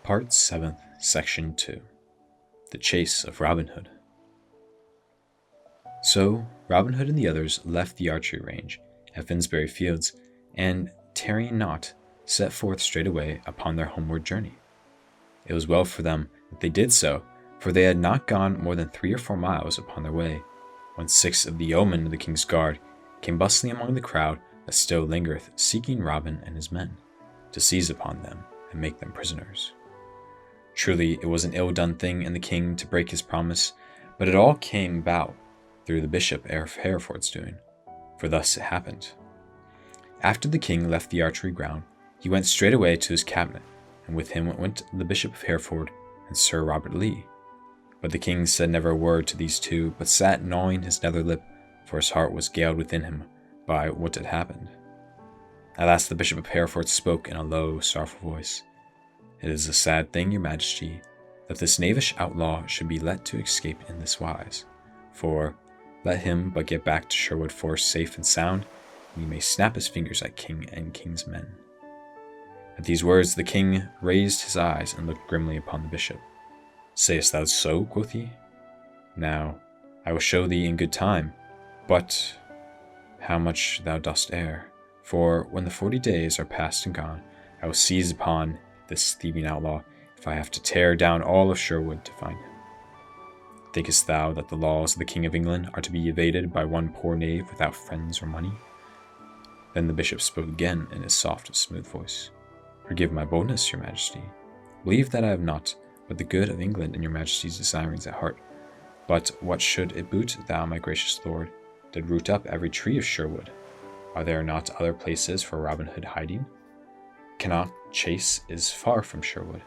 Part 7th, Section 2. The Chase of Robin Hood. So, Robin Hood and the others left the archery range at Finsbury Fields, and, tarrying not, set forth straightway upon their homeward journey. It was well for them that they did so, for they had not gone more than 3 or 4 miles upon their way, when 6 of the yeomen of the King's Guard came bustling among the crowd that still lingereth, seeking Robin and his men, to seize upon them and make them prisoners. Truly, it was an ill-done thing in the king to break his promise, but it all came about through the Bishop of Hereford's doing, for thus it happened. After the king left the archery ground, he went straightway to his cabinet, and with him went the Bishop of Hereford and Sir Robert Lee. But the king said never a word to these two, but sat gnawing his nether lip, for his heart was galed within him by what had happened. At last the Bishop of Hereford spoke in a low, sorrowful voice. "It is a sad thing, your majesty, that this knavish outlaw should be let to escape in this wise. For, let him but get back to Sherwood Forest safe and sound, and you may snap his fingers at king and king's men." At these words the king raised his eyes and looked grimly upon the bishop. "Sayest thou so?" quoth he. "Now, I will show thee in good time, but how much thou dost err. For when the 40 days are past and gone, I will seize upon this thieving outlaw, if I have to tear down all of Sherwood to find him. Thinkest thou that the laws of the King of England are to be evaded by one poor knave without friends or money?" Then the bishop spoke again in his soft, smooth voice. "Forgive my boldness, your majesty. Believe that I have not but the good of England and your majesty's desirings at heart. But what should it boot, thou, my gracious lord, did root up every tree of Sherwood? Are there not other places for Robin Hood hiding? Cannock Chase is far from Sherwood,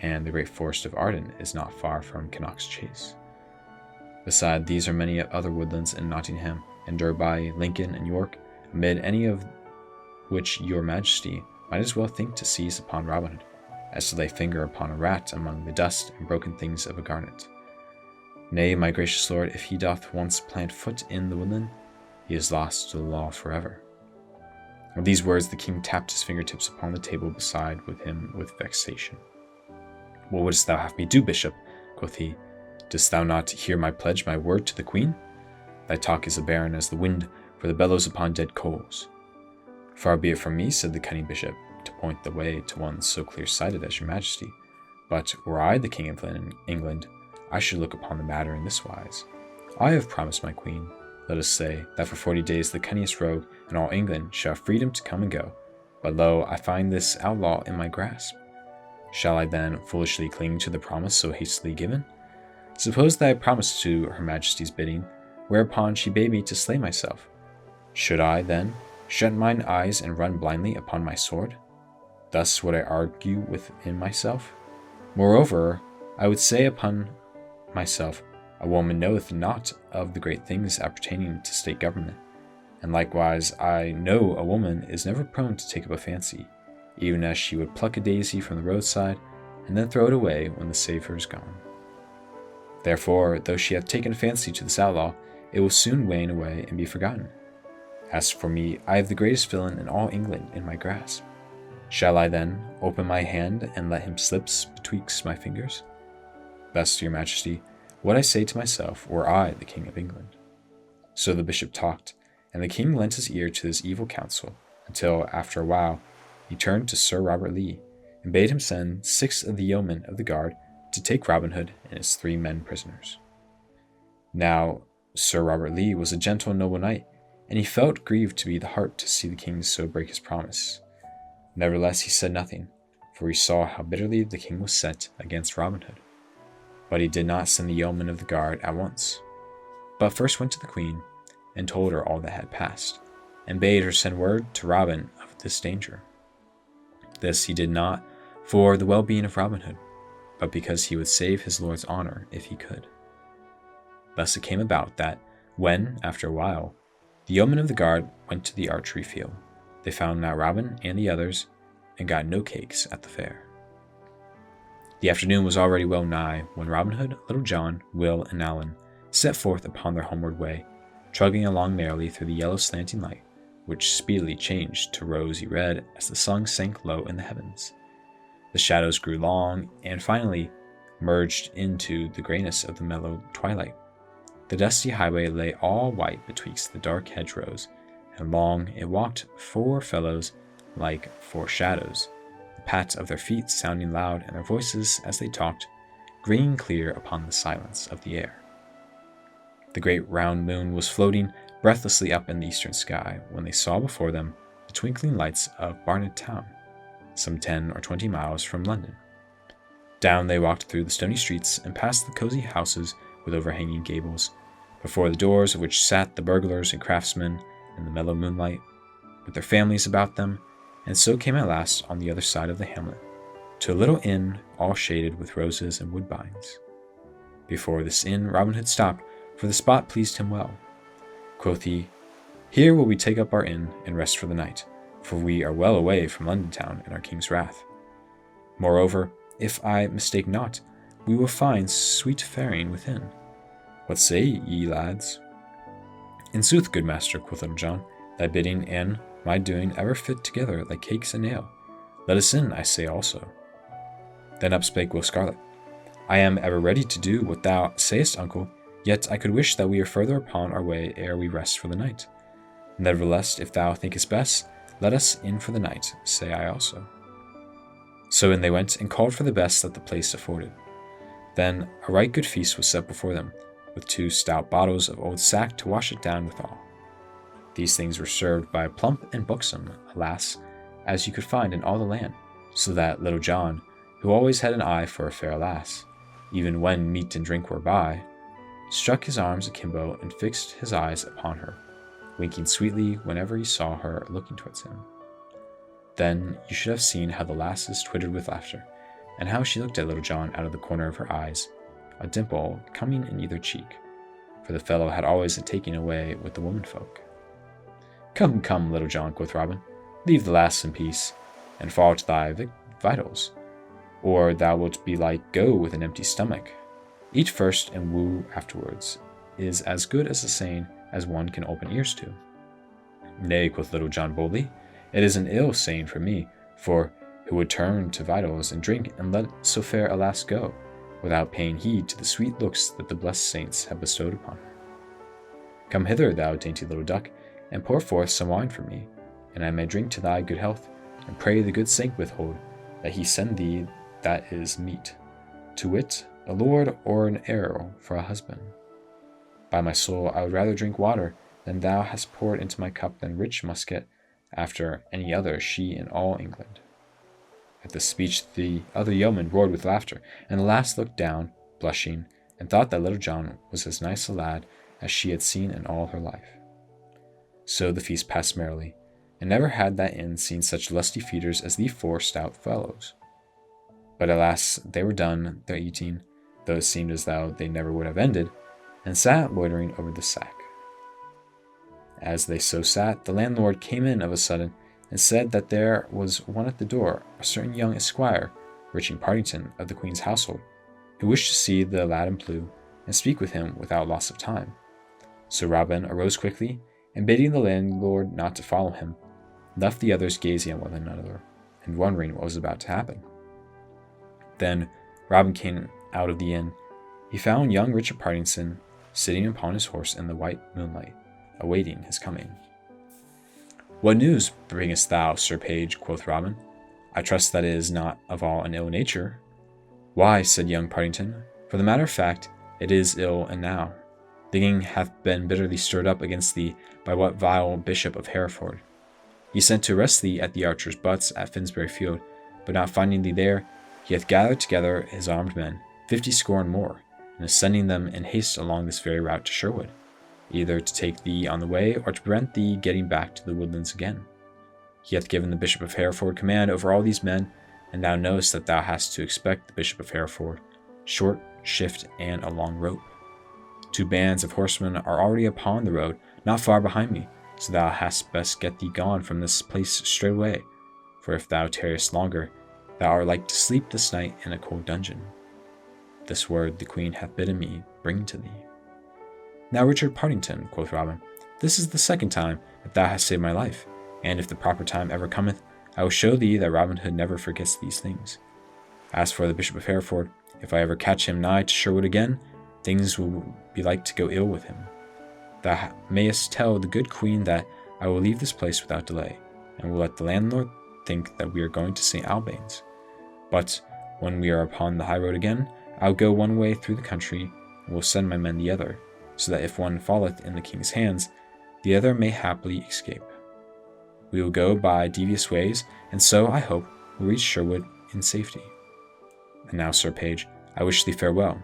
and the great forest of Arden is not far from Cannock's Chase. Beside these are many other woodlands in Nottingham, and Derby, Lincoln, and York, amid any of which your majesty might as well think to seize upon Robin Hood, as to lay finger upon a rat among the dust and broken things of a garnet. Nay, my gracious lord, if he doth once plant foot in the woodland, he is lost to the law forever." With these words the king tapped his fingertips upon the table beside with him with vexation. "What wouldst thou have me do, bishop?" quoth he. "Dost thou not hear my pledge, my word to the queen? Thy talk is as barren as the wind for the bellows upon dead coals." "Far be it from me," said the cunning bishop, "to point the way to one so clear-sighted as your majesty. But were I the king of England, I should look upon the matter in this wise. I have promised my queen, let us say, that for 40 days the cunningest rogue in all England shall have freedom to come and go. But lo, I find this outlaw in my grasp. Shall I then foolishly cling to the promise so hastily given? Suppose that I promised to her majesty's bidding, whereupon she bade me to slay myself. Should I, then, shut mine eyes and run blindly upon my sword? Thus would I argue within myself. Moreover, I would say upon myself, a woman knoweth not of the great things appertaining to state government. And likewise I know a woman is never prone to take up a fancy, even as she would pluck a daisy from the roadside, and then throw it away when the savour is gone. Therefore, though she hath taken a fancy to this outlaw, it will soon wane away and be forgotten. As for me, I have the greatest villain in all England in my grasp. Shall I then open my hand and let him slip betwixt my fingers? Thus, your majesty, what I say to myself, were I the king of England." So the bishop talked, and the king lent his ear to this evil counsel, until, after a while, he turned to Sir Robert Lee, and bade him send 6 of the yeomen of the guard to take Robin Hood and his 3 men prisoners. Now, Sir Robert Lee was a gentle and noble knight, and he felt grieved to be the heart to see the king so break his promise. Nevertheless he said nothing, for he saw how bitterly the king was set against Robin Hood. But he did not send the yeomen of the guard at once, but first went to the queen, and told her all that had passed, and bade her send word to Robin of this danger. This he did not for the well-being of Robin Hood, but because he would save his lord's honor if he could. Thus it came about that, when, after a while, the yeomen of the guard went to the archery field, they found not Robin and the others, and got no cakes at the fair. The afternoon was already well nigh, when Robin Hood, Little John, Will, and Allen set forth upon their homeward way, trudging along merrily through the yellow slanting light, which speedily changed to rosy red as the sun sank low in the heavens. The shadows grew long, and finally merged into the grayness of the mellow twilight. The dusty highway lay all white betwixt the dark hedgerows, and along it walked four fellows like four shadows, the pat of their feet sounding loud, and their voices, as they talked, ringing clear upon the silence of the air. The great round moon was floating breathlessly up in the eastern sky when they saw before them the twinkling lights of Barnet town, some 10 or 20 miles from London. Down they walked through the stony streets and past the cozy houses with overhanging gables, before the doors of which sat the burglars and craftsmen in the mellow moonlight, with their families about them, and so came at last on the other side of the hamlet, to a little inn all shaded with roses and woodbines. Before this inn Robin Hood stopped, for the spot pleased him well. Quoth he, "Here will we take up our inn and rest for the night, for we are well away from London town and our king's wrath. Moreover, if I mistake not, we will find sweet faring within. What say ye, lads?" "In sooth, good master," quoth Little John, "thy bidding and my doing ever fit together like cakes and ale. Let us in, I say also." Then up spake Will Scarlet, "I am ever ready to do what thou sayest, uncle, yet I could wish that we were further upon our way ere we rest for the night. Nevertheless, if thou thinkest best, let us in for the night, say I also." So in they went, and called for the best that the place afforded. Then a right good feast was set before them, with 2 stout bottles of old sack to wash it down withal. These things were served by a plump and buxom a lass, as you could find in all the land, so that Little John, who always had an eye for a fair lass, even when meat and drink were by, struck his arms akimbo and fixed his eyes upon her, winking sweetly whenever he saw her looking towards him. Then you should have seen how the lasses twittered with laughter, and how she looked at Little John out of the corner of her eyes, a dimple coming in either cheek, for the fellow had always a taking away with the womenfolk. "Come, come, Little John," quoth Robin, "leave the lass in peace, and fall to thy vitals, or thou wilt be like go with an empty stomach. Eat first and woo afterwards is as good as a saying as one can open ears to." "Nay," quoth Little John boldly, "it is an ill saying for me, for who would turn to vitals and drink and let so fair a lass go, without paying heed to the sweet looks that the blessed saints have bestowed upon her? Come hither, thou dainty little duck, and pour forth some wine for me, and I may drink to thy good health, and pray the good saint withhold that he send thee that is meet, to wit, a lord or an earl for a husband. By my soul, I would rather drink water than thou hast poured into my cup than rich musket after any other she in all England." At this speech the other yeomen roared with laughter, and the lass looked down, blushing, and thought that Little John was as nice a lad as she had seen in all her life. So the feast passed merrily, and never had that inn seen such lusty feeders as these 4 stout fellows. But at last they were done their eating, though it seemed as though they never would have ended, and sat loitering over the sack. As they so sat, the landlord came in of a sudden, and said that there was one at the door, a certain young esquire, Richard Partington, of the Queen's household, who wished to see the lad in blue, and speak with him without loss of time. So Robin arose quickly, and bidding the landlord not to follow him, left the others gazing at one another, and wondering what was about to happen. Then Robin came out of the inn. He found young Richard Partington sitting upon his horse in the white moonlight, awaiting his coming. "What news bringest thou, Sir Page?" quoth Robin. "I trust that it is not of all an ill nature." "Why," said young Partington, "for the matter of fact, it is ill and now. The king hath been bitterly stirred up against thee by what vile Bishop of Hereford. He sent to arrest thee at the archers' butts at Finsbury Field, but not finding thee there, he hath gathered together his armed men, 50 score and more, and is sending them in haste along this very route to Sherwood, either to take thee on the way, or to prevent thee getting back to the woodlands again. He hath given the Bishop of Hereford command over all these men, and thou knowest that thou hast to expect the Bishop of Hereford, short shift and a long rope. 2 bands of horsemen are already upon the road, not far behind me, so thou hadst best get thee gone from this place straightway, for if thou tarriest longer, thou art like to sleep this night in a cold dungeon. This word the Queen hath bidden me bring to thee." "Now, Richard Partington," quoth Robin, "this is the 2nd time that thou hast saved my life, and if the proper time ever cometh, I will show thee that Robin Hood never forgets these things. As for the Bishop of Hereford, if I ever catch him nigh to Sherwood again, things will be like to go ill with him. Thou mayest tell the good queen that I will leave this place without delay, and will let the landlord think that we are going to St. Albain's. But when we are upon the high road again, I'll go one way through the country, and will send my men the other, so that if one falleth in the king's hands, the other may happily escape. We will go by devious ways, and so, I hope, will reach Sherwood in safety. And now, Sir Page, I wish thee farewell.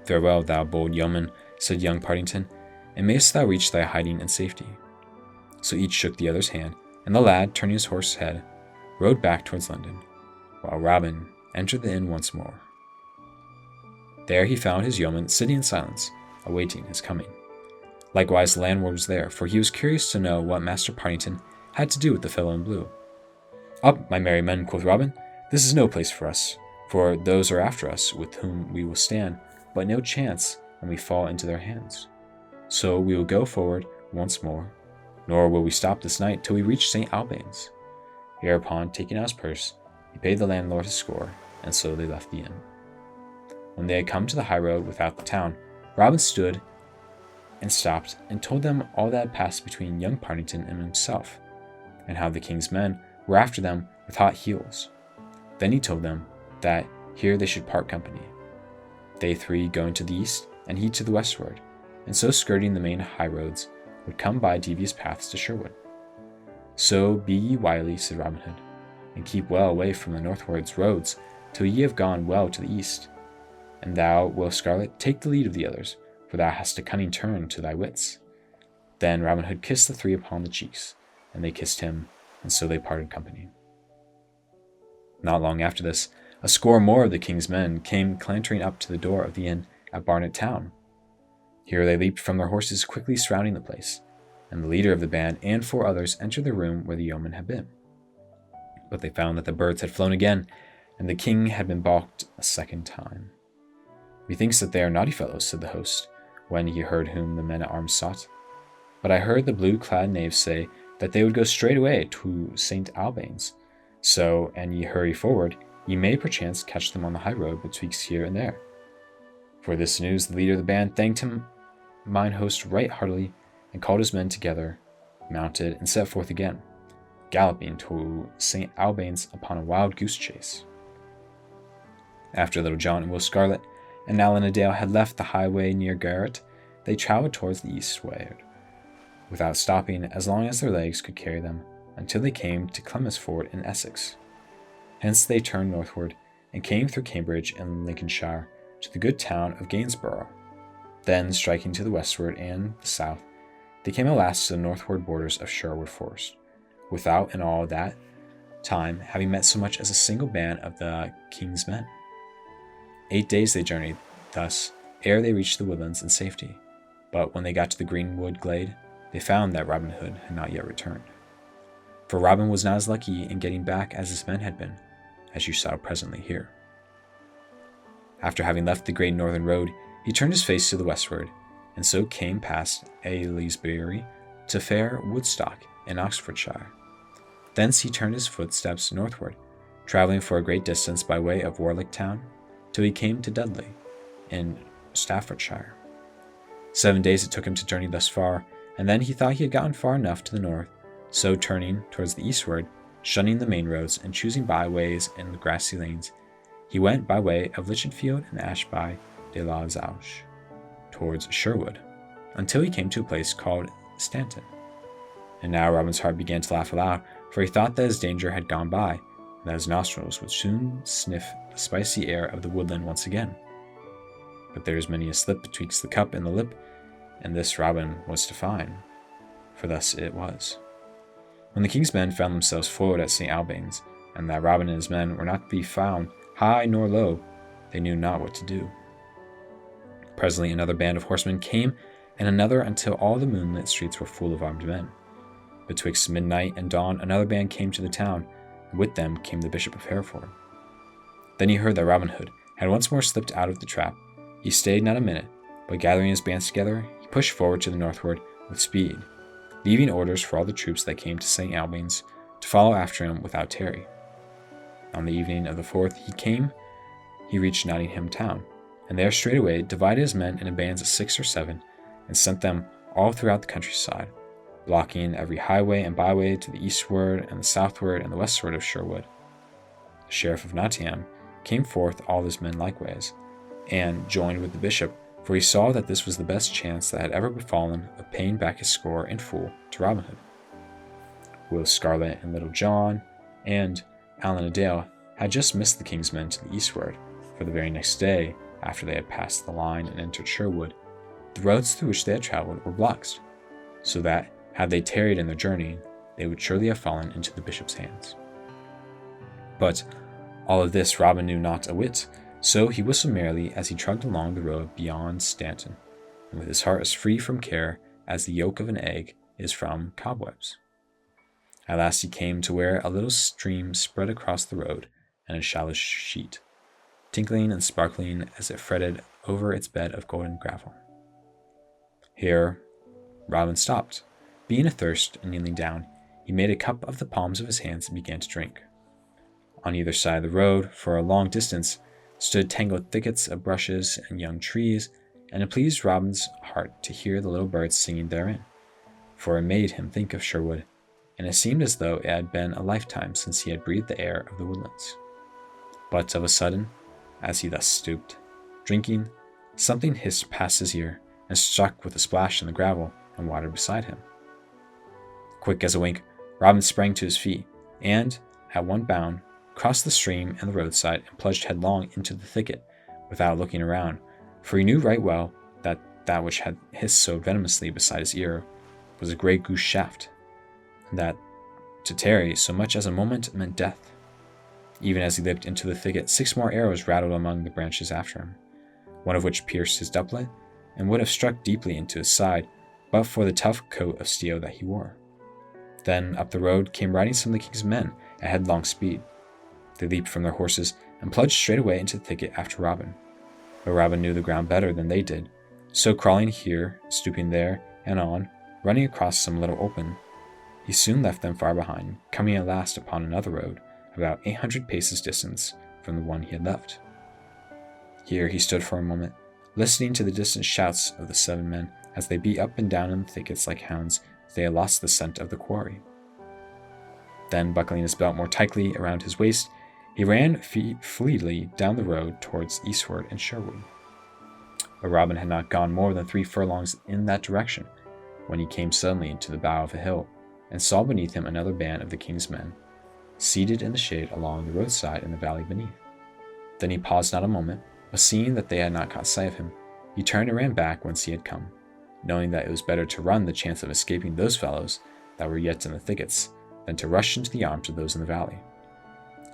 Farewell, thou bold yeoman, said young Partington, and mayst thou reach thy hiding in safety. So each shook the other's hand, and the lad, turning his horse's head, rode back towards London, while Robin entered the inn once more. There he found his yeoman sitting in silence, awaiting his coming. Likewise the landlord was there, for he was curious to know what Master Partington had to do with the fellow in blue. Up, my merry men, quoth Robin, this is no place for us, for those are after us, with whom we will stand but no chance when we fall into their hands. So we will go forward once more, nor will we stop this night till we reach St. Albain's. Hereupon, taking out his purse, he paid the landlord his score, and so they left the inn. When they had come to the high road without the town, Robin stood and stopped and told them all that had passed between young Partington and himself, and how the king's men were after them with hot heels. Then he told them that here they should part company, they three going to the east, and he to the westward, and so skirting the main high roads, would come by devious paths to Sherwood. So be ye wily, said Robin Hood, and keep well away from the northwards roads till ye have gone well to the east. And thou, Will Scarlet, take the lead of the others, for thou hast a cunning turn to thy wits. Then Robin Hood kissed the three upon the cheeks, and they kissed him, and so they parted company. Not long after this, a score more of the king's men came clantering up to the door of the inn at Barnet town. Here they leaped from their horses, quickly surrounding the place, and the leader of the band and 4 others entered the room where the yeoman had been. But they found that the birds had flown again, and the king had been balked a second time. Methinks that they are naughty fellows, said the host, when he heard whom the men-at-arms sought. But I heard the blue-clad knaves say that they would go straight away to St. Albain's. So, an ye hurry forward, ye may perchance catch them on the high road betwixt here and there. For this news the leader of the band thanked mine host right heartily, and called his men together, mounted, and set forth again, galloping to St. Albain's upon a wild goose chase. After Little John and Will Scarlet and Allan a Dale had left the highway near Garrett, they travelled towards the eastward, without stopping as long as their legs could carry them, until they came to Chelmsford in Essex. Hence they turned northward, and came through Cambridge and Lincolnshire to the good town of Gainsborough. Then, striking to the westward and the south, they came at last to the northward borders of Sherwood Forest, without in all that time having met so much as a single band of the king's men. 8 days they journeyed thus, ere they reached the woodlands in safety. But when they got to the greenwood glade, they found that Robin Hood had not yet returned. For Robin was not as lucky in getting back as his men had been, as you shall presently hear. After having left the great northern road, he turned his face to the westward, and so came past Aylesbury to fair Woodstock in Oxfordshire. Thence he turned his footsteps northward, travelling for a great distance by way of Warwick town, till he came to Dudley, in Staffordshire. 7 days it took him to journey thus far, and then he thought he had gotten far enough to the north, so turning towards the eastward, shunning the main roads and choosing byways in the grassy lanes, he went by way of Lichfield and Ashby de la Zouch, towards Sherwood, until he came to a place called Stanton. And now Robin's heart began to laugh aloud, for he thought that his danger had gone by, and that his nostrils would soon sniff the spicy air of the woodland once again. But there is many a slip betwixt the cup and the lip, and this Robin was to find, for thus it was. When the king's men found themselves forward at St. Albain's, and that Robin and his men were not to be found high nor low, they knew not what to do. Presently another band of horsemen came, and another, until all the moonlit streets were full of armed men. Betwixt midnight and dawn another band came to the town, and with them came the Bishop of Hereford. Then he heard that Robin Hood had once more slipped out of the trap. He stayed not a minute, but gathering his bands together, he pushed forward to the northward with speed, leaving orders for all the troops that came to St. Albain's to follow after him without tarry. On the evening of the 4th he reached Nottingham town, and there straightway divided his men into bands of 6 or 7, and sent them all throughout the countryside, blocking every highway and byway to the eastward and the southward and the westward of Sherwood. The sheriff of Nottingham came forth all his men likewise, and joined with the bishop, for he saw that this was the best chance that had ever befallen of paying back his score in full to Robin Hood. Will Scarlet and Little John and Allan a Dale had just missed the king's men to the eastward, for the very next day, after they had passed the line and entered Sherwood, the roads through which they had travelled were blocked, so that, had they tarried in their journey, they would surely have fallen into the bishop's hands. But all of this Robin knew not a whit, so he whistled merrily as he trudged along the road beyond Stanton, and with his heart as free from care as the yolk of an egg is from cobwebs. At last he came to where a little stream spread across the road in a shallow sheet, tinkling and sparkling as it fretted over its bed of golden gravel. Here Robin stopped. Being athirst and kneeling down, he made a cup of the palms of his hands and began to drink. On either side of the road, for a long distance, stood tangled thickets of bushes and young trees, and it pleased Robin's heart to hear the little birds singing therein, for it made him think of Sherwood, and it seemed as though it had been a lifetime since he had breathed the air of the woodlands. But of a sudden, as he thus stooped, drinking, something hissed past his ear and struck with a splash in the gravel and water beside him. Quick as a wink, Robin sprang to his feet, and, at one bound, crossed the stream and the roadside and plunged headlong into the thicket, without looking around, for he knew right well that that which had hissed so venomously beside his ear was a great goose shaft, and that to tarry so much as a moment meant death. Even as he leaped into the thicket, 6 more arrows rattled among the branches after him, one of which pierced his doublet and would have struck deeply into his side but for the tough coat of steel that he wore. Then up the road came riding some of the king's men at headlong speed. They leaped from their horses and plunged straightway into the thicket after Robin. But Robin knew the ground better than they did, so crawling here, stooping there, and on, running across some little open, he soon left them far behind, coming at last upon another road, about 800 paces distance from the one he had left. Here he stood for a moment, listening to the distant shouts of the 7 men as they beat up and down in the thickets like hounds as they had lost the scent of the quarry. Then, buckling his belt more tightly around his waist, he ran fleetly down the road towards eastward and Sherwood. But Robin had not gone more than 3 furlongs in that direction, when he came suddenly to the bow of a hill, and saw beneath him another band of the king's men, seated in the shade along the roadside in the valley beneath. Then he paused not a moment, but seeing that they had not caught sight of him, he turned and ran back whence he had come, knowing that it was better to run the chance of escaping those fellows that were yet in the thickets, than to rush into the arms of those in the valley.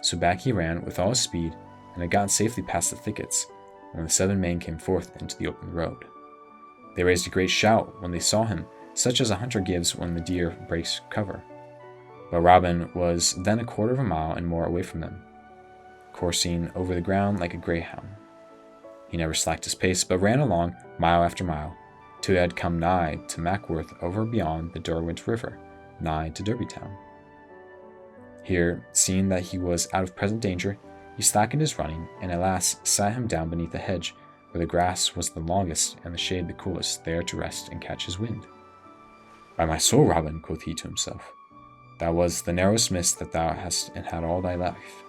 So back he ran with all his speed, and had gotten safely past the thickets, when the 7 men came forth into the open road. They raised a great shout when they saw him, such as a hunter gives when the deer breaks cover. But Robin was then a quarter of a mile and more away from them, coursing over the ground like a greyhound. He never slacked his pace, but ran along mile after mile, till he had come nigh to Mackworth over beyond the Derwent River, nigh to Derbytown. Here, seeing that he was out of present danger, he slackened his running, and at last sat him down beneath a hedge, where the grass was the longest and the shade the coolest, there to rest and catch his wind. "By my soul, Robin," quoth he to himself, "that was the narrowest miss that thou hast had all thy life.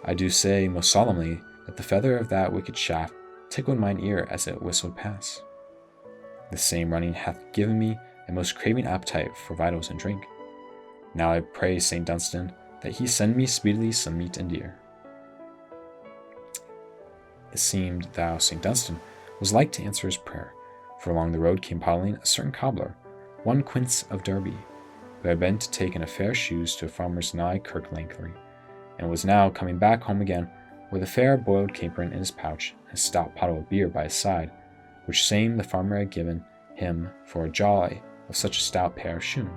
I do say most solemnly that the feather of that wicked shaft tickled mine ear as it whistled past. This same running hath given me a most craving appetite for vitals and drink. Now I pray St. Dunstan that he send me speedily some meat and deer." It seemed thou St. Dunstan was like to answer his prayer, for along the road came toddling a certain cobbler, one Quince of Derby, who had been to take in a fair shoes to a farmer's nigh Kirklangley, and was now coming back home again with a fair boiled capron in his pouch and a stout bottle of beer by his side, which same the farmer had given him for a jolly of such a stout pair of shoon.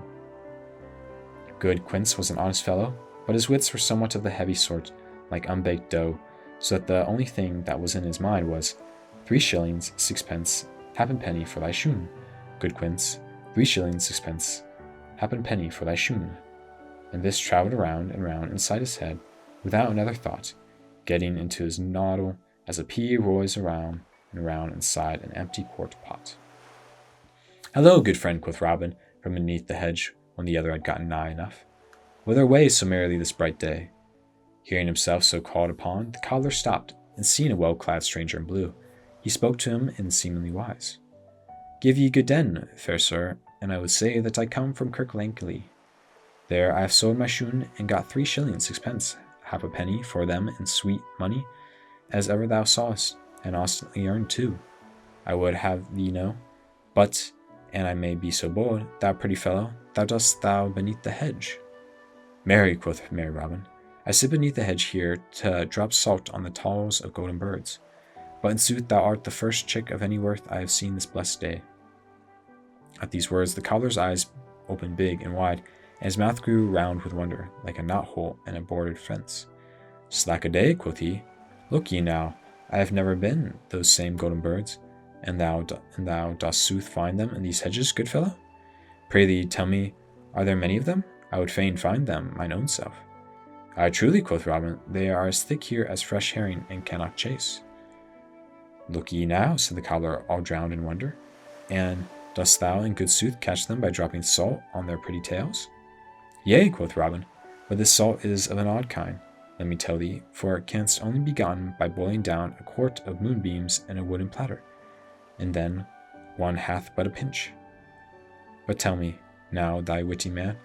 Good Quince was an honest fellow, but his wits were somewhat of the heavy sort, like unbaked dough, so that the only thing that was in his mind was 3 shillings 6 halfpenny for thy shoon, good Quince, 3 shillings 6 halfpenny for thy shoon. And this travelled around and round inside his head without another thought, getting into his noddle as a pea rolls around and round inside an empty quart pot. "Hello, good friend," quoth Robin, from beneath the hedge, when the other had gotten nigh enough. "Whither away so merrily this bright day?" Hearing himself so called upon, the cobbler stopped, and seeing a well-clad stranger in blue, he spoke to him in seemly wise. "Give ye good den, fair sir, and I would say that I come from Kirklankley. There I have sold my shoon and got 3 shillings 6 pence, half a penny for them in sweet money, as ever thou sawest, and honestly earned too. I would have thee know, but, and I may be so bold, thou pretty fellow, thou dost thou beneath the hedge." "Marry," quoth merry Robin, "I sit beneath the hedge here to drop salt on the talls of golden birds. But in sooth thou art the first chick of any worth I have seen this blessed day." At these words the cobbler's eyes opened big and wide, and his mouth grew round with wonder, like a knot-hole in a boarded fence. "Slack a day," quoth he. "Look ye now, I have never been those same golden birds, and thou dost sooth find them in these hedges, good fellow? Pray thee tell me, are there many of them? I would fain find them mine own self." "Ay, truly," quoth Robin, "they are as thick here as fresh herring, and cannot chase." "Look ye now," said the cobbler, all drowned in wonder, "and dost thou in good sooth catch them by dropping salt on their pretty tails?" "Yea," quoth Robin, "but this salt is of an odd kind, let me tell thee, for it canst only be gotten by boiling down a quart of moonbeams in a wooden platter, and then one hath but a pinch. But tell me, now, thy witty man,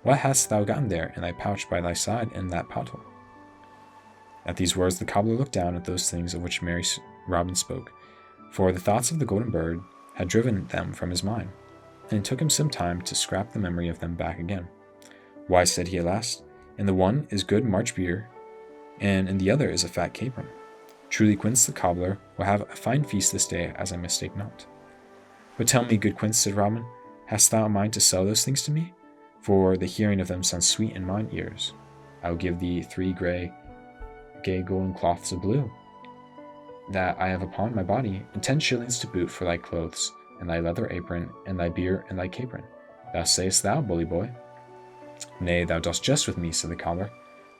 what hast thou gotten there in thy pouch by thy side in that pottle?" At these words the cobbler looked down at those things of which merry Robin spoke, for the thoughts of the golden bird had driven them from his mind, and it took him some time to scrap the memory of them back again. "Why," said he at last, "in the one is good March beer, and in the other is a fat capon. Truly Quince the cobbler will have a fine feast this day, as I mistake not." "But tell me, good Quince," said Robin, "hast thou a mind to sell those things to me? For the hearing of them sounds sweet in mine ears. I will give thee 3 gay golden cloths of blue, that I have upon my body, and 10 shillings to boot for thy clothes, and thy leather apron, and thy beer, and thy capon. Thou sayest thou, bully boy?" "Nay, thou dost jest with me," said the cobbler,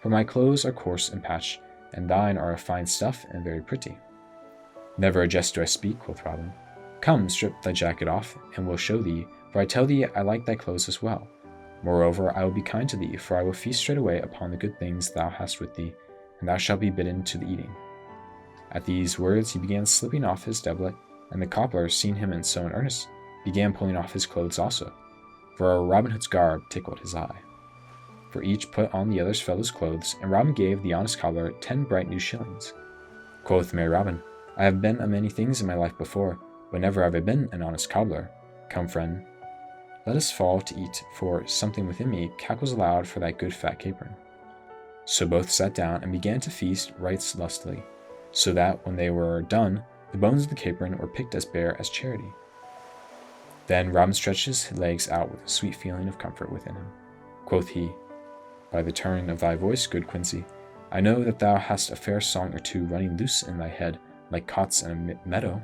"for my clothes are coarse and patched, and thine are of fine stuff and very pretty." "Never a jest do I speak," quoth Robin. "Come, strip thy jacket off, and we'll show thee, for I tell thee I like thy clothes as well. Moreover, I will be kind to thee, for I will feast straightway upon the good things thou hast with thee, and thou shalt be bidden to the eating." At these words he began slipping off his doublet, and the cobbler, seeing him in so in earnest, began pulling off his clothes also, for Robin Hood's garb tickled his eye. For each put on the other fellow's clothes, and Robin gave the honest cobbler 10 bright new shillings. Quoth merry Robin, "I have been a many things in my life before, but never have I been an honest cobbler. Come, friend, let us fall to eat, for something within me cackles aloud for that good fat capon." So both sat down and began to feast right lustily, so that when they were done, the bones of the capon were picked as bare as charity. Then Robin stretched his legs out with a sweet feeling of comfort within him. Quoth he, "By the turn of thy voice, good Quincy, I know that thou hast a fair song or two running loose in thy head, like cots in a meadow.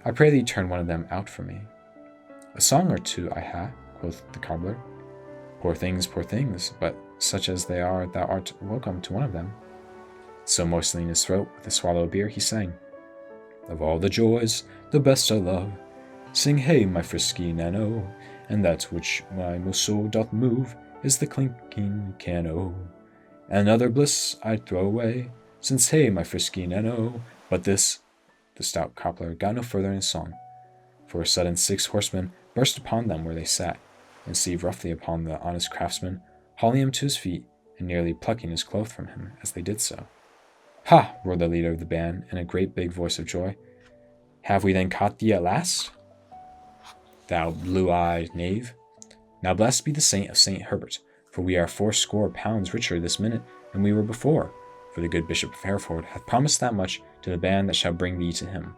I pray thee turn one of them out for me." "A song or two I ha," quoth the cobbler. Poor things, but such as they are, thou art welcome to one of them." So moistening his throat with a swallow of beer, he sang, "Of all the joys, the best I love, sing hey, my frisky nano, and that which my most soul doth move is the clinking can-o. And other bliss I'd throw away, since hey, my frisky nano, but this—" The stout cobbler got no further in his song, for a sudden 6 horsemen burst upon them where they sat, and seized roughly upon the honest craftsman, hauling him to his feet, and nearly plucking his cloth from him as they did so. "Ha!" roared the leader of the band in a great big voice of joy. "Have we then caught thee at last, thou blue-eyed knave? Now blessed be the saint of St. Herbert, for we are 80 pounds richer this minute than we were before, for the good Bishop of Hereford hath promised that much to the band that shall bring thee to him.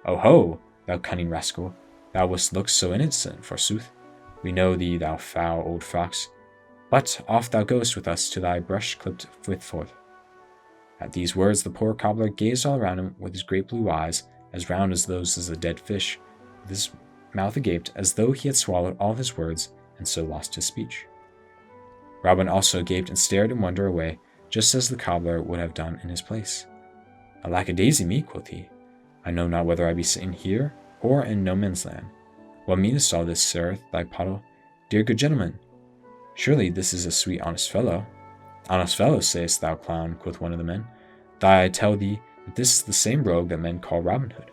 Oho, thou cunning rascal, thou wouldst look so innocent, forsooth. We know thee, thou foul old fox. But off thou goest with us to thy brush-clipped forth." At these words the poor cobbler gazed all around him with his great blue eyes, as round as those of a dead fish, with his mouth agape as though he had swallowed all his words, and so lost his speech. Robin also gaped and stared in wonder away just as the cobbler would have done in his place. Alack a daisy me, quoth he. I know not whether I be sitting here or in no man's land. What meanest all this, sir, thy pottle? Dear good gentleman, surely this is a sweet honest fellow. Honest fellow, sayest thou, clown, quoth one of the men. I tell thee that this is the same rogue that men call Robin Hood.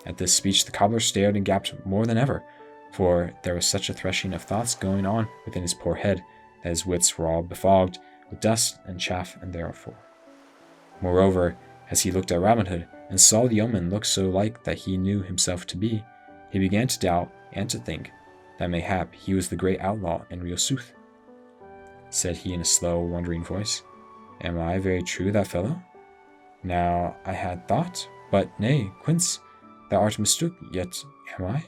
At this speech the cobbler stared and gaped more than ever, for there was such a threshing of thoughts going on within his poor head that his wits were all befogged with dust and chaff and therefore. Moreover, as he looked at Robin Hood and saw the yeoman look so like that he knew himself to be, he began to doubt and to think that mayhap he was the great outlaw in real sooth. Said he in a slow, wondering voice, Am I very true that fellow? Now I had thought, but nay, Quince, thou art mistook, yet am I?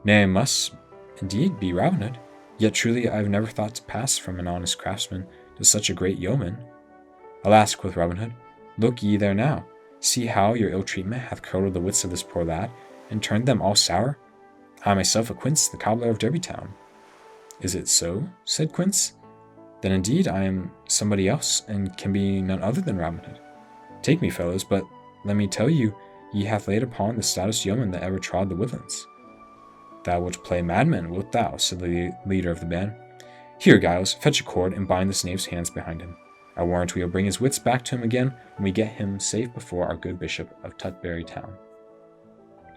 Nay, I must indeed be Robin Hood, yet truly I have never thought to pass from an honest craftsman to such a great yeoman. Alas, quoth Robin Hood, look ye there now, see how your ill treatment hath curdled the wits of this poor lad, and turned them all sour. I myself a Quince, the cobbler of Derby Town. Is it so? Said Quince. Then indeed I am somebody else, and can be none other than Robin Hood. Take me, fellows, but let me tell you, ye hath laid upon the stoutest yeoman that ever trod the woodlands. Thou wilt play madman, wilt thou? Said the leader of the band. Here, Giles, fetch a cord and bind this knave's hands behind him. I warrant we will bring his wits back to him again when we get him safe before our good bishop of Tutbury Town.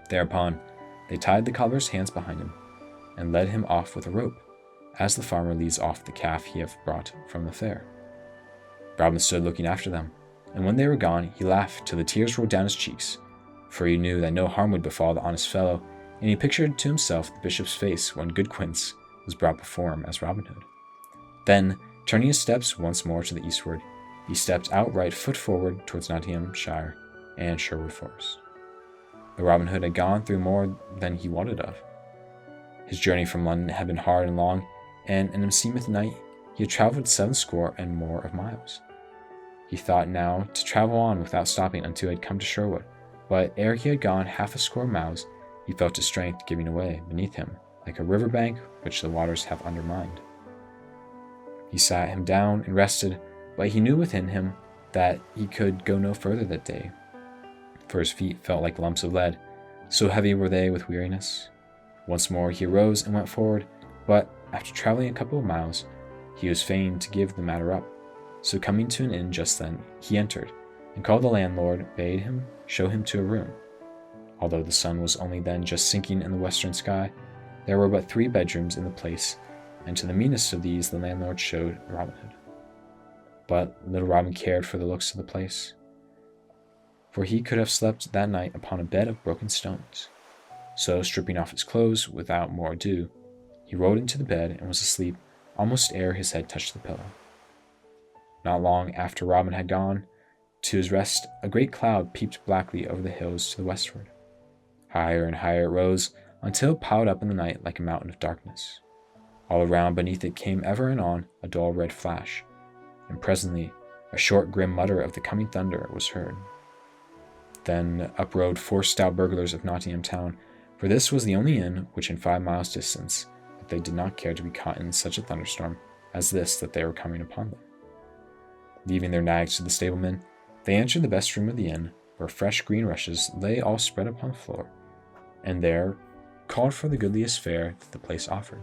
Thereupon they tied the cobbler's hands behind him, and led him off with a rope, as the farmer leads off the calf he hath brought from the fair. Robin stood looking after them, and when they were gone he laughed till the tears rolled down his cheeks, for he knew that no harm would befall the honest fellow, and he pictured to himself the bishop's face when good Quince was brought before him as Robin Hood. Then, turning his steps once more to the eastward, he stepped outright foot forward towards Nottinghamshire and Sherwood Forest. But Robin Hood had gone through more than he wotted of. His journey from London had been hard and long, and in a seemeth night he had travelled 70 and more of miles. He thought now to travel on without stopping until he had come to Sherwood, but ere he had gone 50 miles, he felt his strength giving away beneath him, like a river bank which the waters have undermined. He sat him down and rested, but he knew within him that he could go no further that day, for his feet felt like lumps of lead, so heavy were they with weariness. Once more he arose and went forward, but after travelling a couple of miles, he was fain to give the matter up. So coming to an inn just then, he entered, and called the landlord, bade him show him to a room. Although the sun was only then just sinking in the western sky, there were but 3 bedrooms in the place, and to the meanest of these the landlord showed Robin Hood. But little Robin cared for the looks of the place, for he could have slept that night upon a bed of broken stones. So, stripping off his clothes without more ado, he rolled into the bed and was asleep almost ere his head touched the pillow. Not long after Robin had gone to his rest, a great cloud peeped blackly over the hills to the westward. Higher and higher it rose, until it piled up in the night like a mountain of darkness. All around beneath it came ever and on a dull red flash, and presently a short grim mutter of the coming thunder was heard. Then up rode 4 stout burglars of Nottingham Town, for this was the only inn which in 5 miles distance, but they did not care to be caught in such a thunderstorm as this that they were coming upon them. Leaving their nags to the stablemen, they entered the best room of the inn, where fresh green rushes lay all spread upon the floor, and there called for the goodliest fare that the place offered.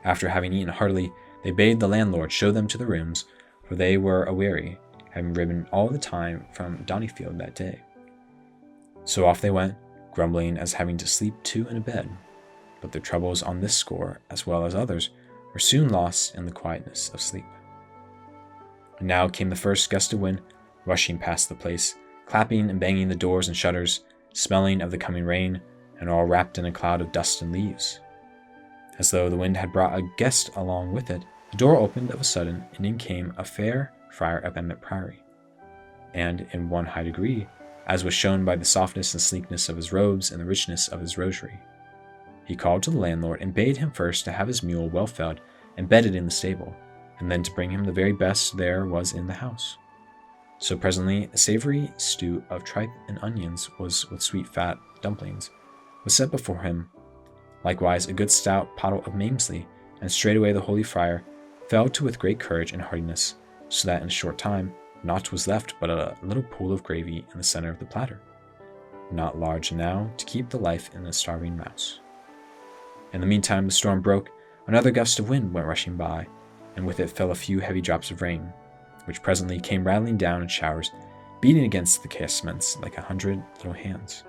After having eaten heartily, they bade the landlord show them to the rooms, for they were aweary, having ridden all the time from Donningfield that day. So off they went, grumbling as having to sleep 2 in a bed, but their troubles on this score, as well as others, were soon lost in the quietness of sleep. And now came the first gust of wind, rushing past the place, clapping and banging the doors and shutters, smelling of the coming rain, and all wrapped in a cloud of dust and leaves. As though the wind had brought a guest along with it, the door opened of a sudden, and in came a fair friar of Emmet Priory. And in one high degree, as was shown by the softness and sleekness of his robes and the richness of his rosary. He called to the landlord and bade him first to have his mule well fed and bedded in the stable, and then to bring him the very best there was in the house. So presently a savory stew of tripe and onions was with sweet fat dumplings was set before him, likewise a good stout pottle of Mamesley, and straightway the holy friar fell to with great courage and heartiness, so that in a short time naught was left but a little pool of gravy in the center of the platter, not large now to keep the life in a starving mouse. In the meantime the storm broke, another gust of wind went rushing by, and with it fell a few heavy drops of rain, which presently came rattling down in showers, beating against the casements like 100 little hands.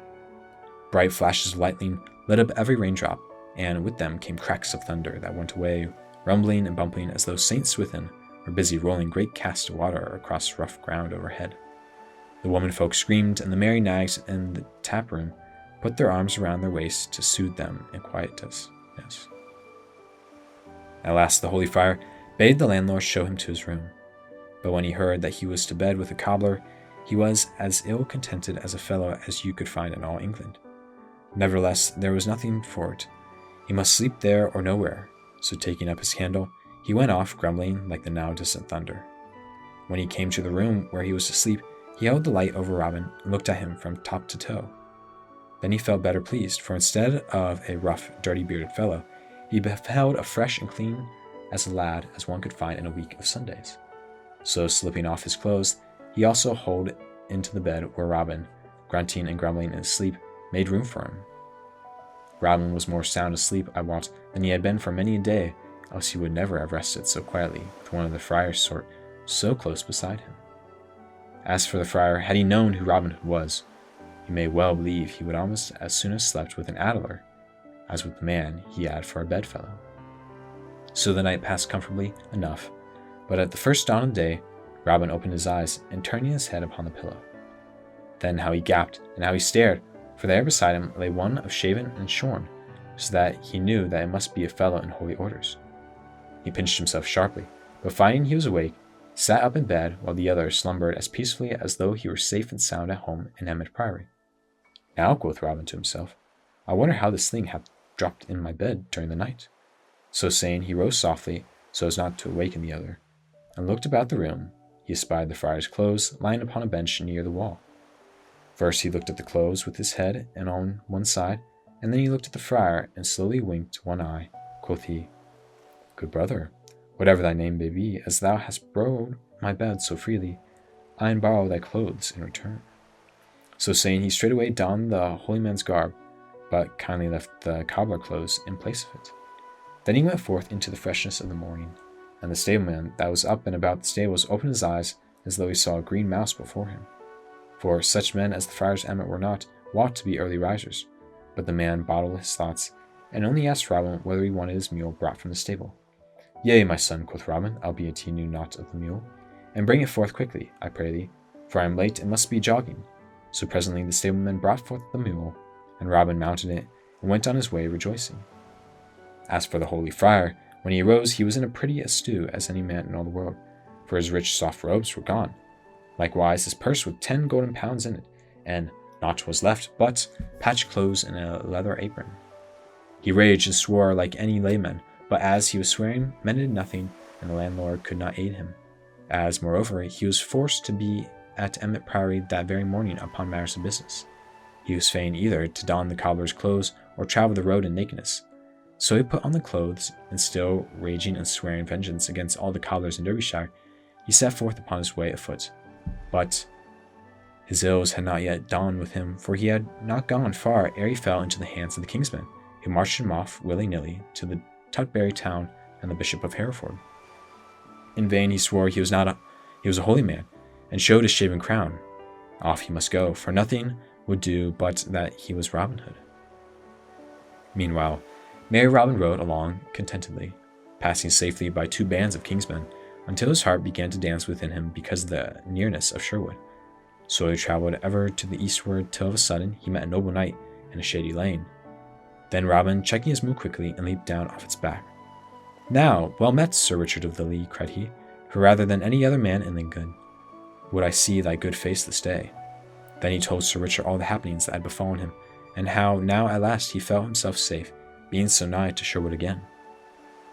Bright flashes of lightning lit up every raindrop, and with them came cracks of thunder that went away, rumbling and bumping as though saints within were busy rolling great casts of water across rough ground overhead. The womenfolk screamed, and the merry nags in the tap room put their arms around their waists to soothe them and quiet us. Yes. At last the holy friar bade the landlord show him to his room, but when he heard that he was to bed with a cobbler, he was as ill-contented as a fellow as you could find in all England. Nevertheless, there was nothing for it. He must sleep there or nowhere, so taking up his candle, he went off grumbling like the now distant thunder. When he came to the room where he was to sleep, he held the light over Robin and looked at him from top to toe. Then he felt better pleased, for instead of a rough, dirty-bearded fellow, he beheld a fresh and clean as a lad as one could find in a week of Sundays. So, slipping off his clothes, he also hauled into the bed where Robin, grunting and grumbling in his sleep, made room for him. Robin was more sound asleep, I wot, than he had been for many a day, else he would never have rested so quietly with one of the friar's sort so close beside him. As for the friar, had he known who Robin Hood was, you may well believe he would almost as soon have slept with an adder as with the man he had for a bedfellow. So the night passed comfortably enough, but at the first dawn of day, Robin opened his eyes and turning his head upon the pillow. Then how he gaped and how he stared, for there beside him lay one of shaven and shorn, so that he knew that it must be a fellow in holy orders. He pinched himself sharply, but finding he was awake, sat up in bed while the other slumbered as peacefully as though he were safe and sound at home in Emmet Priory. Now, quoth Robin to himself, I wonder how this thing hath dropped in my bed during the night. So saying, he rose softly, so as not to awaken the other, and looked about the room. He espied the friar's clothes lying upon a bench near the wall. First he looked at the clothes with his head and on one side, and then he looked at the friar, and slowly winked one eye. Quoth he, Good brother, whatever thy name may be, as thou hast borrowed my bed so freely, I borrow thy clothes in return. So saying, he straightway donned the holy man's garb, but kindly left the cobbler clothes in place of it. Then he went forth into the freshness of the morning, and the stableman that was up and about the stables opened his eyes as though he saw a green mouse before him. For such men as the friars Emmet were not wont to be early risers, but the man bottled his thoughts, and only asked Robin whether he wanted his mule brought from the stable. Yea, my son, quoth Robin, albeit he knew naught of the mule, and bring it forth quickly, I pray thee, for I am late and must be jogging. So presently the stableman brought forth the mule, and Robin mounted it, and went on his way rejoicing. As for the holy friar, when he arose, he was in a pretty a stew as any man in all the world, for his rich soft robes were gone. Likewise his purse with 10 golden pounds in it, and naught was left but patched clothes and a leather apron. He raged and swore like any layman, but as he was swearing, mended nothing, and the landlord could not aid him, as, moreover, he was forced to be at Emmet Priory that very morning upon matters of business. He was fain either to don the cobbler's clothes or travel the road in nakedness. So he put on the clothes, and still raging and swearing vengeance against all the cobblers in Derbyshire, he set forth upon his way afoot. But his ills had not yet dawned with him, for he had not gone far ere he fell into the hands of the kingsmen, who marched him off willy-nilly to the Tutbury town and the Bishop of Hereford. In vain he swore he was a holy man, and showed his shaven crown. Off he must go, for nothing would do but that he was Robin Hood. Meanwhile, merry Robin rode along contentedly, passing safely by 2 bands of kingsmen, until his heart began to dance within him because of the nearness of Sherwood. So he travelled ever to the eastward, till of a sudden he met a noble knight in a shady lane. Then Robin, checking his mule quickly, and leaped down off its back. Now, well met, Sir Richard of the Lee, cried he, for rather than any other man in England would I see thy good face this day. Then he told Sir Richard all the happenings that had befallen him, and how now at last he felt himself safe, being so nigh to Sherwood again.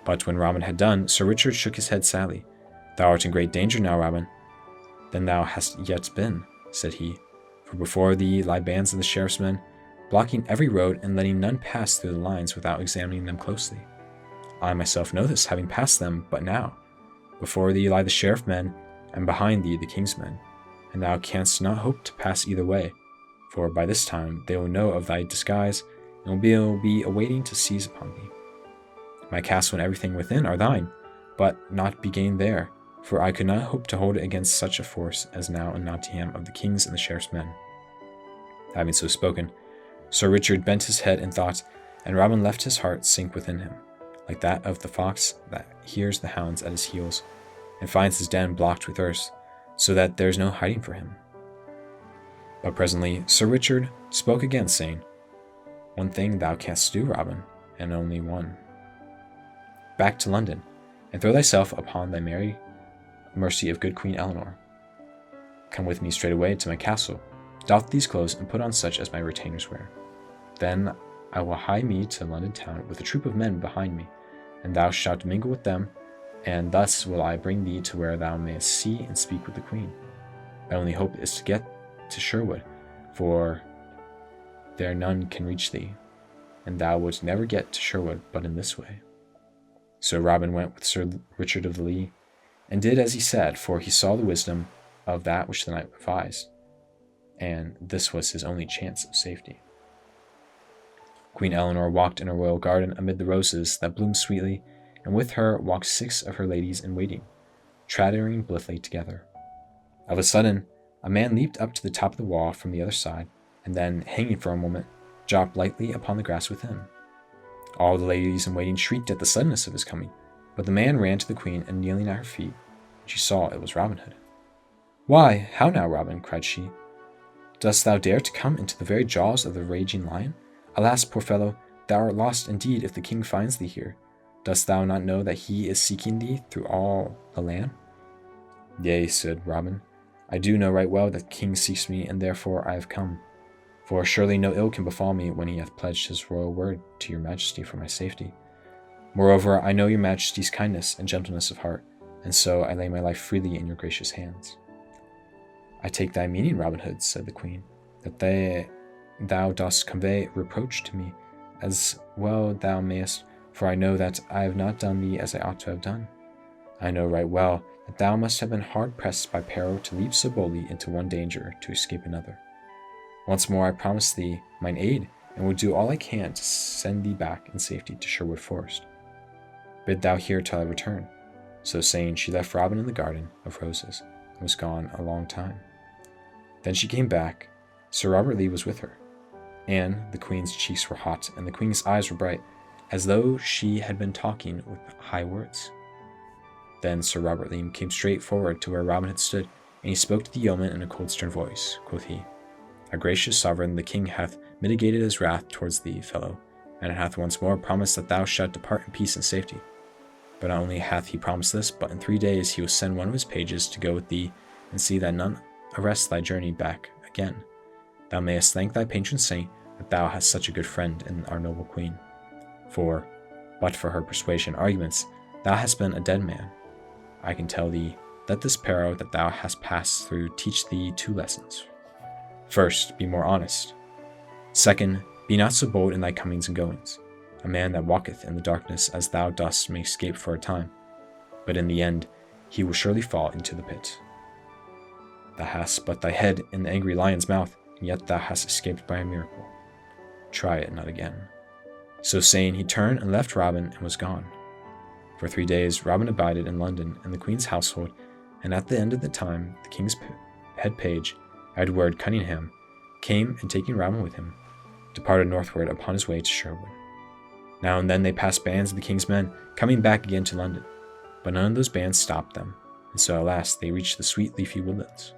But when Robin had done, Sir Richard shook his head sadly. Thou art in great danger now, Robin, than thou hast yet been, said he, for before thee lie bands of the sheriff's men, blocking every road and letting none pass through the lines without examining them closely. I myself know this, having passed them but now. Before thee lie the sheriff men, and behind thee the king's men, and thou canst not hope to pass either way, for by this time they will know of thy disguise, and will be awaiting to seize upon thee. My castle and everything within are thine, but not be gained there, for I could not hope to hold it against such a force as now in Nottingham of the king's and the sheriff's men. Having so spoken, Sir Richard bent his head in thought, and Robin left his heart sink within him, like that of the fox that hears the hounds at his heels, and finds his den blocked with earth, so that there is no hiding for him. But presently Sir Richard spoke again, saying, One thing thou canst do, Robin, and only one. Back to London, and throw thyself upon thy mercy of good Queen Eleanor. Come with me straightway to my castle, doff these clothes, and put on such as my retainers wear. Then I will hie me to London town with a troop of men behind me, and thou shalt mingle with them, and thus will I bring thee to where thou mayest see and speak with the Queen. My only hope is to get to Sherwood, for there none can reach thee, and thou wouldst never get to Sherwood but in this way. So Robin went with Sir Richard of the Lee, and did as he said, for he saw the wisdom of that which the knight advised, and this was his only chance of safety. Queen Eleanor walked in her royal garden amid the roses that bloomed sweetly, and with her walked 6 of her ladies in waiting, chattering blithely together. Of a sudden, a man leaped up to the top of the wall from the other side, and then, hanging for a moment, dropped lightly upon the grass within. All the ladies in waiting shrieked at the suddenness of his coming, but the man ran to the Queen, and kneeling at her feet, she saw it was Robin Hood. "Why, how now, Robin?" cried she. "Dost thou dare to come into the very jaws of the raging lion? Alas, poor fellow, thou art lost indeed if the king finds thee here. Dost thou not know that he is seeking thee through all the land?" "Yea," said Robin, "I do know right well that the king seeks me, and therefore I have come. For surely no ill can befall me when he hath pledged his royal word to your majesty for my safety. Moreover, I know your majesty's kindness and gentleness of heart, and so I lay my life freely in your gracious hands." "I take thy meaning, Robin Hood," said the Queen, "that thou dost convey reproach to me, as well thou mayest, for I know that I have not done thee as I ought to have done. I know right well that thou must have been hard pressed by peril to leap so boldly into one danger to escape another. Once more I promise thee mine aid, and will do all I can to send thee back in safety to Sherwood Forest. Bid thou here till I return." So saying, she left Robin in the garden of roses, and was gone a long time. Then she came back. Sir Robert Lee was with her. And the Queen's cheeks were hot, and the Queen's eyes were bright, as though she had been talking with high words. Then Sir Robert Lee came straight forward to where Robin had stood, and he spoke to the yeoman in a cold stern voice. Quoth he, "Our gracious sovereign, the king hath mitigated his wrath towards thee, fellow, and hath once more promised that thou shalt depart in peace and safety. But not only hath he promised this, but in 3 days he will send one of his pages to go with thee, and see that none arrest thy journey back again. Thou mayest thank thy patron saint that thou hast such a good friend in our noble queen. For, but for her persuasion and arguments, thou hast been a dead man. I can tell thee, let this peril that thou hast passed through teach thee 2 lessons. First, be more honest. Second, be not so bold in thy comings and goings. A man that walketh in the darkness as thou dost may escape for a time, but in the end he will surely fall into the pit. Thou hast but thy head in the angry lion's mouth, and yet thou hast escaped by a miracle. Try it not again." So saying, he turned and left Robin and was gone. For 3 days Robin abided in London in the Queen's household, and at the end of the time the king's head page, Edward Cunningham, came, and taking Robin with him, departed northward upon his way to Sherwood. Now and then they passed bands of the king's men, coming back again to London, but none of those bands stopped them, and so at last they reached the sweet leafy woodlands.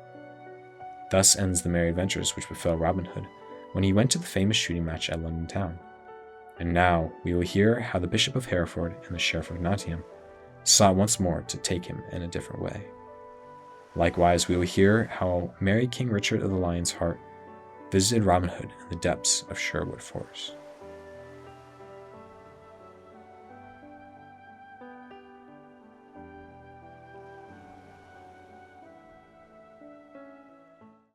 Thus ends the merry adventures which befell Robin Hood when he went to the famous shooting match at London town. And now we will hear how the Bishop of Hereford and the Sheriff of Nottingham sought once more to take him in a different way. Likewise, we will hear how merry King Richard of the Lion's Heart visited Robin Hood in the depths of Sherwood Forest.